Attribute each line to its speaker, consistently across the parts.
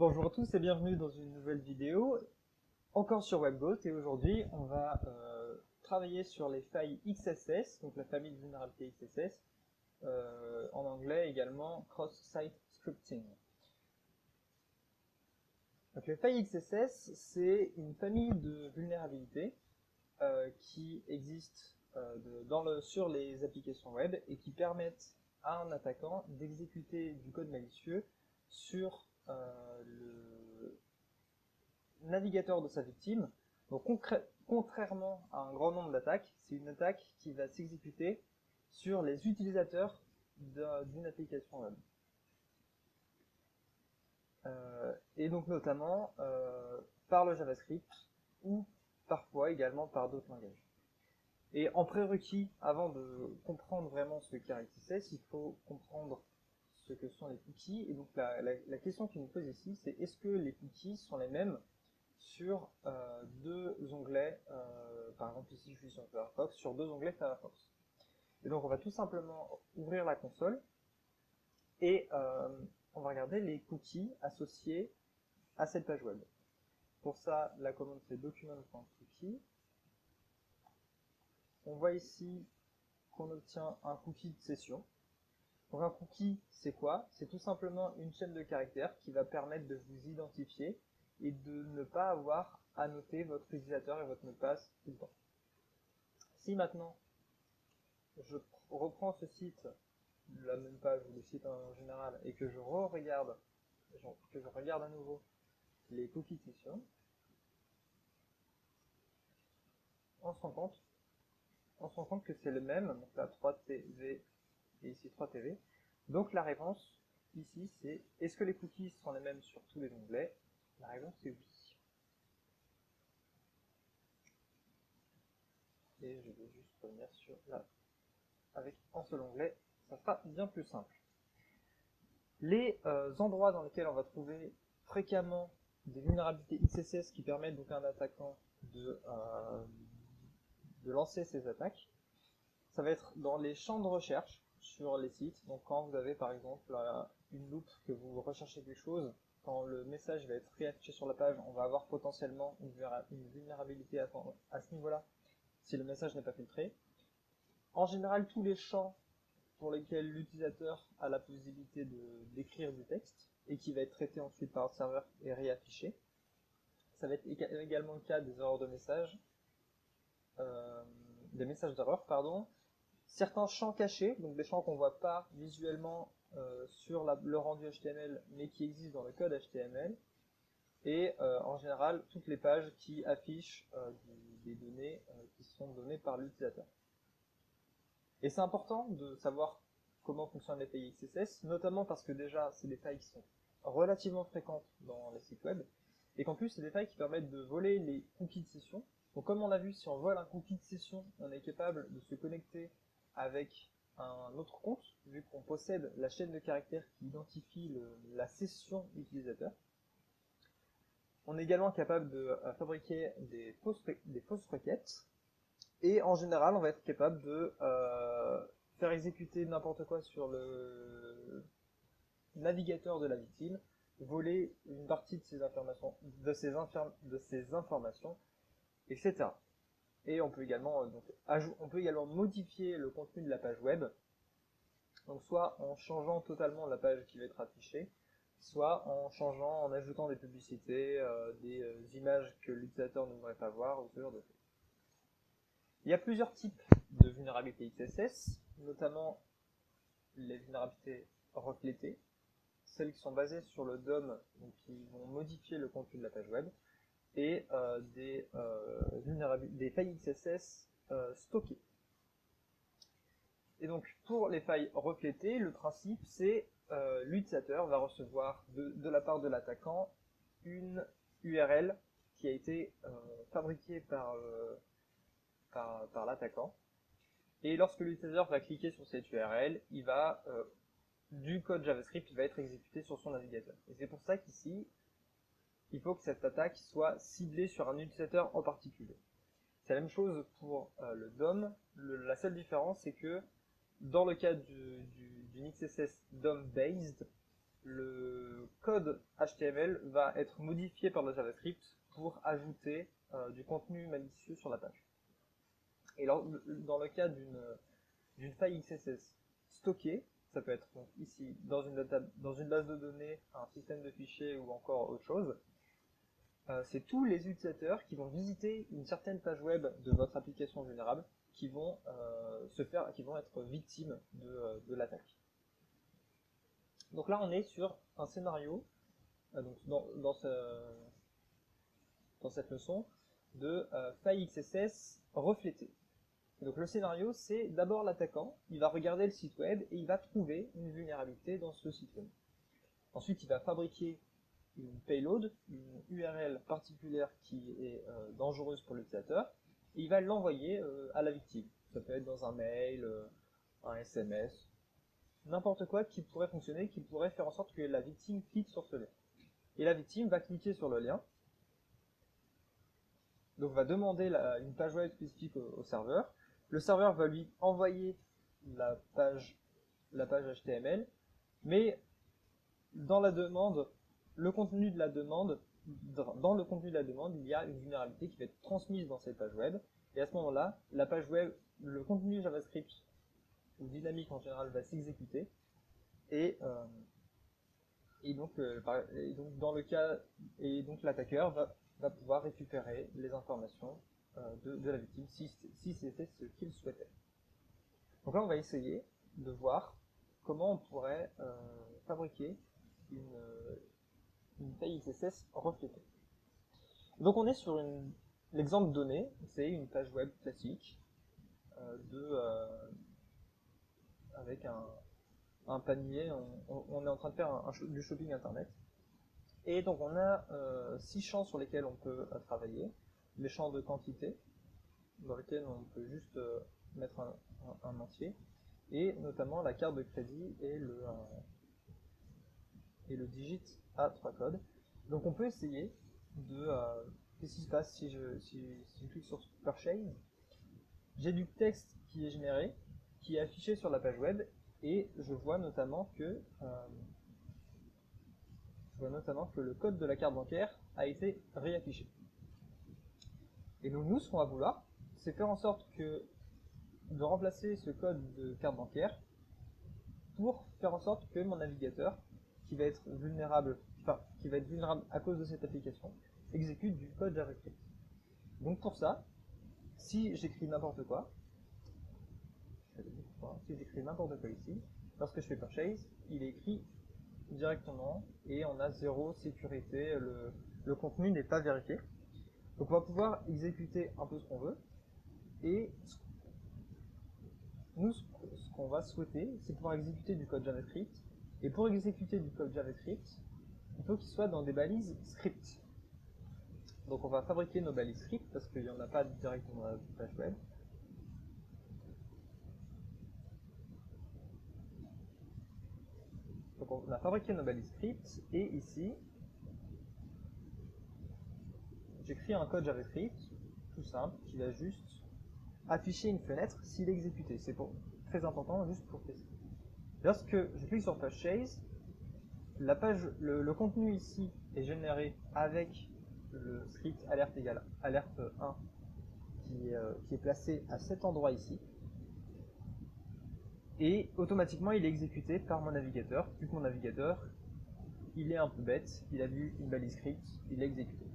Speaker 1: Bonjour à tous et bienvenue dans une nouvelle vidéo, encore sur WebGoat, et aujourd'hui on va travailler sur les failles XSS, donc la famille de vulnérabilités XSS, en anglais également Cross-Site Scripting. Donc les failles XSS, c'est une famille de vulnérabilités qui existent sur les applications web et qui permettent à un attaquant d'exécuter du code malicieux sur le navigateur de sa victime. Donc contrairement à un grand nombre d'attaques, c'est une attaque qui va s'exécuter sur les utilisateurs d'une application web. Et donc notamment par le JavaScript ou parfois également par d'autres langages. Et en prérequis, avant de comprendre vraiment ce qu'est XSS, il faut comprendre ce que sont les cookies. Et donc la question qui nous pose ici, c'est est-ce que les cookies sont les mêmes sur deux onglets, par exemple ici je suis sur Firefox, sur deux onglets Firefox. Et donc on va tout simplement ouvrir la console et on va regarder les cookies associés à cette page web. Pour ça, la commande c'est document.cookie. On voit ici qu'on obtient un cookie de session. Donc un cookie, c'est quoi? C'est tout simplement une chaîne de caractères qui va permettre de vous identifier et de ne pas avoir à noter votre utilisateur et votre mot de passe tout le temps. Si maintenant je reprends ce site, la même page ou le site en général, et que je regarde à nouveau les cookies de session, on se rend compte que c'est le même, donc là 3TV et ici 3TV. Donc la réponse ici c'est est-ce que les cookies sont les mêmes sur tous les onglets? La réponse est oui. Et je vais juste revenir sur là avec un seul onglet, ça sera bien plus simple. Les endroits dans lesquels on va trouver fréquemment des vulnérabilités XSS qui permettent donc à un attaquant de lancer ses attaques, ça va être dans les champs de recherche sur les sites. Donc quand vous avez par exemple une loupe, que vous recherchez quelque chose, quand le message va être réaffiché sur la page, on va avoir potentiellement une vulnérabilité à ce niveau-là si le message n'est pas filtré. En général, tous les champs pour lesquels l'utilisateur a la possibilité d'écrire du texte et qui va être traité ensuite par un serveur et réaffiché. Ça va être également le cas des erreurs de message, des messages d'erreur, pardon. Certains champs cachés, donc des champs qu'on ne voit pas visuellement sur le rendu HTML, mais qui existent dans le code HTML, et en général toutes les pages qui affichent des données qui sont données par l'utilisateur. Et c'est important de savoir comment fonctionnent les failles XSS, notamment parce que déjà c'est des failles qui sont relativement fréquentes dans les sites web, et qu'en plus c'est des failles qui permettent de voler les cookies de session. Donc comme on a vu, si on vole un cookie de session, on est capable de se connecter avec un autre compte, vu qu'on possède la chaîne de caractères qui identifie la session utilisateur. On est également capable de fabriquer des fausses requêtes, et en général on va être capable de faire exécuter n'importe quoi sur le navigateur de la victime, voler une partie de ses informations, etc. Et on peut également modifier le contenu de la page web, donc soit en changeant totalement la page qui va être affichée, soit en ajoutant des publicités, des images que l'utilisateur ne devrait pas voir, ou ce genre de choses. Il y a plusieurs types de vulnérabilités XSS, notamment les vulnérabilités reflétées, celles qui sont basées sur le DOM, donc qui vont modifier le contenu de la page web, et des failles XSS stockées. Et donc pour les failles reflétées, le principe c'est l'utilisateur va recevoir de la part de l'attaquant une URL qui a été fabriquée par l'attaquant. Et lorsque l'utilisateur va cliquer sur cette URL, du code JavaScript va être exécuté sur son navigateur. Et c'est pour ça qu'ici, il faut que cette attaque soit ciblée sur un utilisateur en particulier. C'est la même chose pour le DOM. La seule différence, c'est que dans le cas d'une XSS DOM-based, le code HTML va être modifié par le JavaScript pour ajouter du contenu malicieux sur la page. Et dans le cas d'une faille XSS stockée, ça peut être donc ici dans une base de données, un système de fichiers ou encore autre chose, c'est tous les utilisateurs qui vont visiter une certaine page web de votre application vulnérable qui vont être victimes de l'attaque. Donc là, on est sur un scénario, donc dans cette leçon, de faille XSS reflétée. Donc le scénario, c'est d'abord l'attaquant, il va regarder le site web et il va trouver une vulnérabilité dans ce site web. Ensuite, il va fabriquer une payload, une URL particulière qui est dangereuse pour l'utilisateur, et il va l'envoyer à la victime. Ça peut être dans un mail, un SMS, n'importe quoi qui pourrait fonctionner, qui pourrait faire en sorte que la victime clique sur ce lien. Et la victime va cliquer sur le lien, donc va demander une page web spécifique au serveur. Le serveur va lui envoyer la page HTML, mais dans la demande, dans le contenu de la demande, il y a une vulnérabilité qui va être transmise dans cette page web. Et à ce moment-là, la page web, le contenu JavaScript ou dynamique en général va s'exécuter. Et donc l'attaqueur va pouvoir récupérer les informations de la victime si c'était ce qu'il souhaitait. Donc là, on va essayer de voir comment on pourrait fabriquer une faille XSS reflétée. Donc on est sur l'exemple donné, c'est une page web classique avec un panier, on est en train de faire du shopping internet. Et donc on a 6 champs sur lesquels on peut travailler. Les champs de quantité, dans lesquels on peut juste mettre un entier, et notamment la carte de crédit et le digit à 3 codes. Donc on peut essayer de... qu'est-ce qui se passe si je clique sur Purchase? J'ai du texte qui est généré, qui est affiché sur la page web, et je vois notamment que le code de la carte bancaire a été réaffiché. Et donc nous, ce qu'on va vouloir, c'est faire en sorte de remplacer ce code de carte bancaire pour faire en sorte que mon navigateur, qui va être vulnérable à cause de cette application, exécute du code JavaScript. Donc pour ça, si j'écris n'importe quoi ici, lorsque je fais Purchase, il est écrit directement et on a zéro sécurité, le contenu n'est pas vérifié. Donc on va pouvoir exécuter un peu ce qu'on veut, et nous, ce qu'on va souhaiter, c'est pouvoir exécuter du code JavaScript, et pour exécuter du code JavaScript, il faut qu'il soit dans des balises script. Donc on va fabriquer nos balises script, parce qu'il n'y en a pas directement dans la page web. Donc on a fabriqué nos balises script, et ici, j'écris un code JavaScript, tout simple, qui va juste afficher une fenêtre s'il est exécuté. C'est très important, juste pour tester. Lorsque je clique sur Purchase, la page, le contenu ici est généré avec le script alerte égale alerte 1 qui est placé à cet endroit ici. Et automatiquement, il est exécuté par mon navigateur, vu que mon navigateur, il est un peu bête, il a vu une balise script, il l'a exécuté.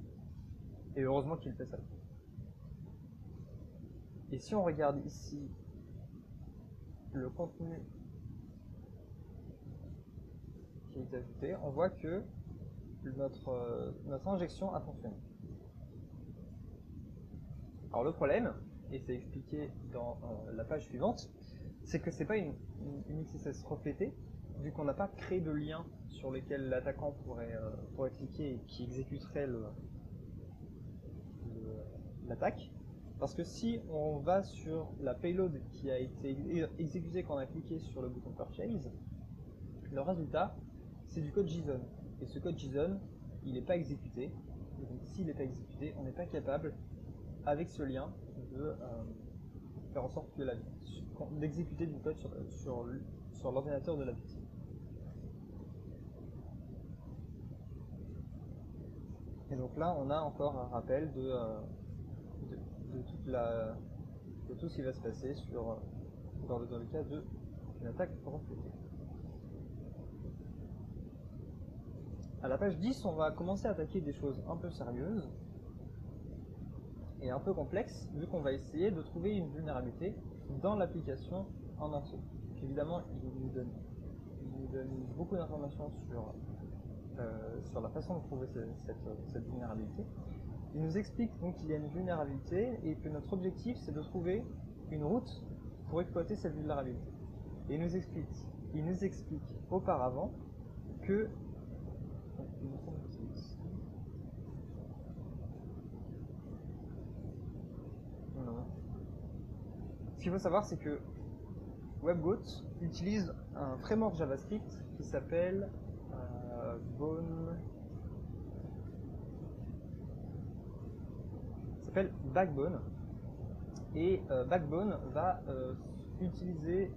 Speaker 1: Et heureusement qu'il fait ça. Et si on regarde ici le contenu qui est ajouté, on voit que notre injection a fonctionné. Alors le problème, et c'est expliqué dans la page suivante, c'est que c'est pas une XSS reflétée, vu qu'on n'a pas créé de lien sur lequel l'attaquant pourrait cliquer et qui exécuterait l'attaque. Parce que si on va sur la payload qui a été exécutée quand on a cliqué sur le bouton Purchase, le résultat, c'est du code JSON. Et ce code JSON, il n'est pas exécuté. Et donc s'il n'est pas exécuté, on n'est pas capable, avec ce lien, de faire en sorte d'exécuter du code sur l'ordinateur de la victime. Et donc là, on a encore un rappel de tout ce qui va se passer dans le cas d'une attaque reflétée. À la page 10, on va commencer à attaquer des choses un peu sérieuses et un peu complexes, vu qu'on va essayer de trouver une vulnérabilité dans l'application en entier. Donc évidemment, il nous donne beaucoup d'informations sur la façon de trouver cette vulnérabilité. Il nous explique donc qu'il y a une vulnérabilité et que notre objectif c'est de trouver une route pour exploiter cette vulnérabilité. Et il nous explique auparavant que ce qu'il faut savoir, c'est que WebGoat utilise un framework JavaScript qui s'appelle Backbone. Et Backbone va utiliser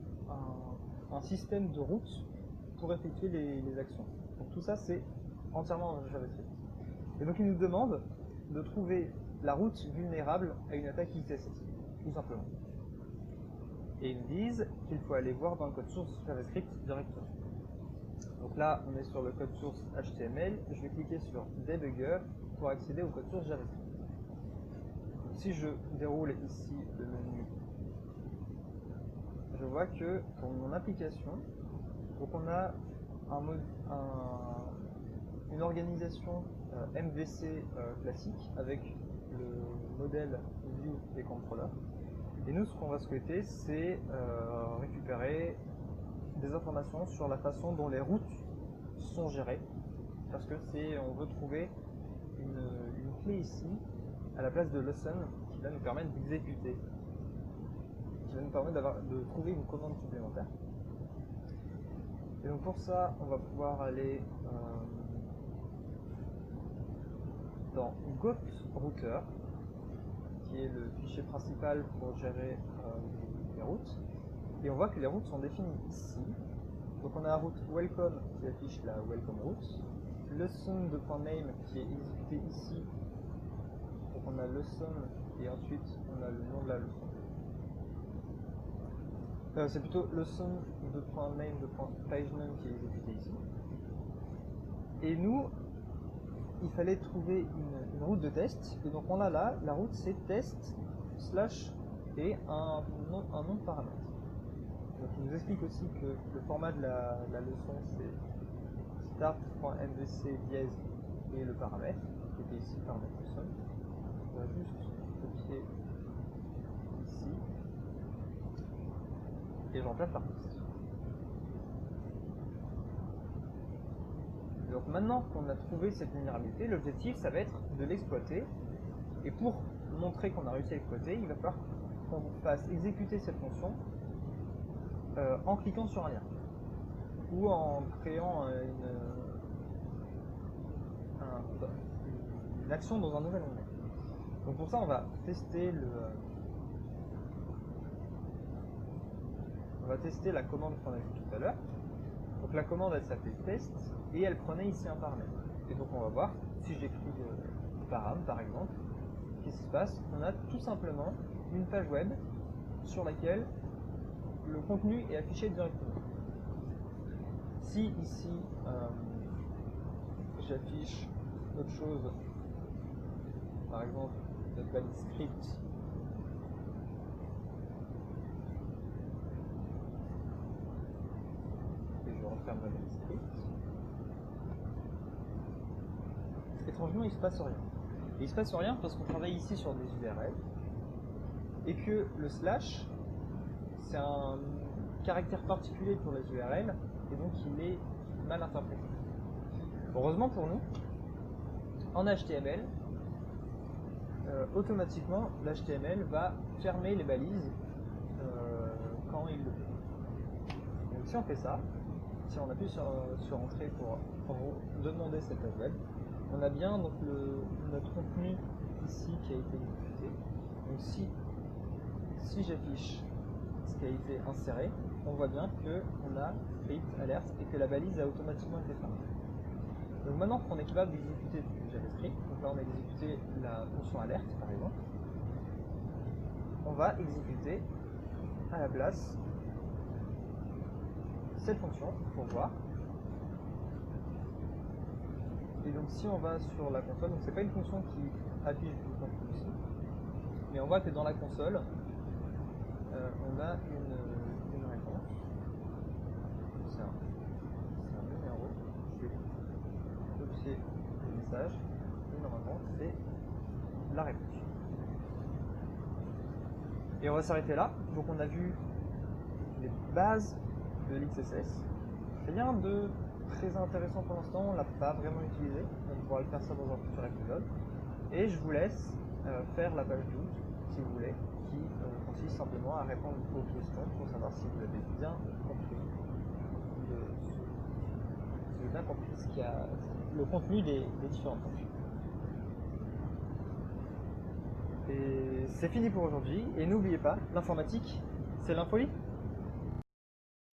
Speaker 1: un système de route pour effectuer les actions. Donc tout ça, c'est entièrement en JavaScript. Et donc il nous demande de trouver la route vulnérable à une attaque XSS, tout simplement. Et ils nous disent qu'il faut aller voir dans le code source JavaScript directement. Donc là, on est sur le code source HTML. Je vais cliquer sur Debugger pour accéder au code source JavaScript. Donc, si je déroule ici le menu, je vois que pour mon application, donc on a une organisation MVC classique avec le modèle View et Controller. Et nous, ce qu'on va souhaiter, c'est récupérer des informations sur la façon dont les routes sont gérées, parce que on veut trouver une clé ici, à la place de lesson, qui va nous permettre d'exécuter, qui va nous permettre de trouver une commande supplémentaire. Et donc pour ça, on va pouvoir aller dans GoatRouter, qui est le fichier principal pour gérer les routes. Et on voit que les routes sont définies ici. Donc on a la route welcome qui affiche la welcome route, lesson.name qui est exécuté ici. Donc on a lesson et ensuite on a le nom de la leçon. C'est plutôt lesson.name.pagename qui est exécuté ici. Et nous, il fallait trouver une route de test. Et donc on a là, la route c'est test / et un nom de paramètre. Donc il nous explique aussi que le format de la leçon c'est start.mvc dièse et le paramètre, qui était ici paramètre leçon. On va juste copier ici et je remplace par test. Donc maintenant qu'on a trouvé cette vulnérabilité, l'objectif ça va être de l'exploiter. Et pour montrer qu'on a réussi à exploiter, il va falloir qu'on fasse exécuter cette fonction en cliquant sur un lien ou en créant une action dans un nouvel onglet. Donc pour ça, on va tester la commande qu'on a vue tout à l'heure. Donc la commande, elle s'appelait test et elle prenait ici un paramètre. Et donc on va voir, si j'écris param par exemple, qu'est-ce qui se passe? On a tout simplement une page web sur laquelle le contenu est affiché directement. Si ici j'affiche autre chose, par exemple notre balise script, et je referme ma balise script, étrangement il ne se passe rien. Et il ne se passe rien parce qu'on travaille ici sur des URL et que le slash c'est un caractère particulier pour les URL et donc il est mal interprété. Heureusement pour nous, en HTML, automatiquement l'HTML va fermer les balises quand il le peut. Donc si on fait ça, si on appuie sur Entrée pour demander cette page web, on a bien donc notre contenu ici qui a été exécuté. Donc si j'affiche ce qui a été inséré, on voit bien qu'on a script alert et que la balise a automatiquement été fermée. Donc maintenant qu'on est capable d'exécuter du JavaScript, donc là on a exécuté la fonction alerte par exemple, on va exécuter à la place cette fonction pour voir. Et donc si on va sur la console, donc c'est pas une fonction qui affiche du contenu ici, mais on voit que dans la console, on a une réponse. C'est un numéro, c'est l'objet du message, et normalement c'est la réponse. Et on va s'arrêter là. Donc on a vu les bases de l'XSS. Rien de très intéressant pour l'instant, on ne l'a pas vraiment utilisé. On pourra le faire ça dans un futur épisode. Et je vous laisse faire la page 12, si vous voulez, qui consiste simplement à répondre aux questions pour savoir si vous avez bien compris le contenu des différentes fonctions. Et c'est fini pour aujourd'hui. Et n'oubliez pas, l'informatique, c'est l'infolie.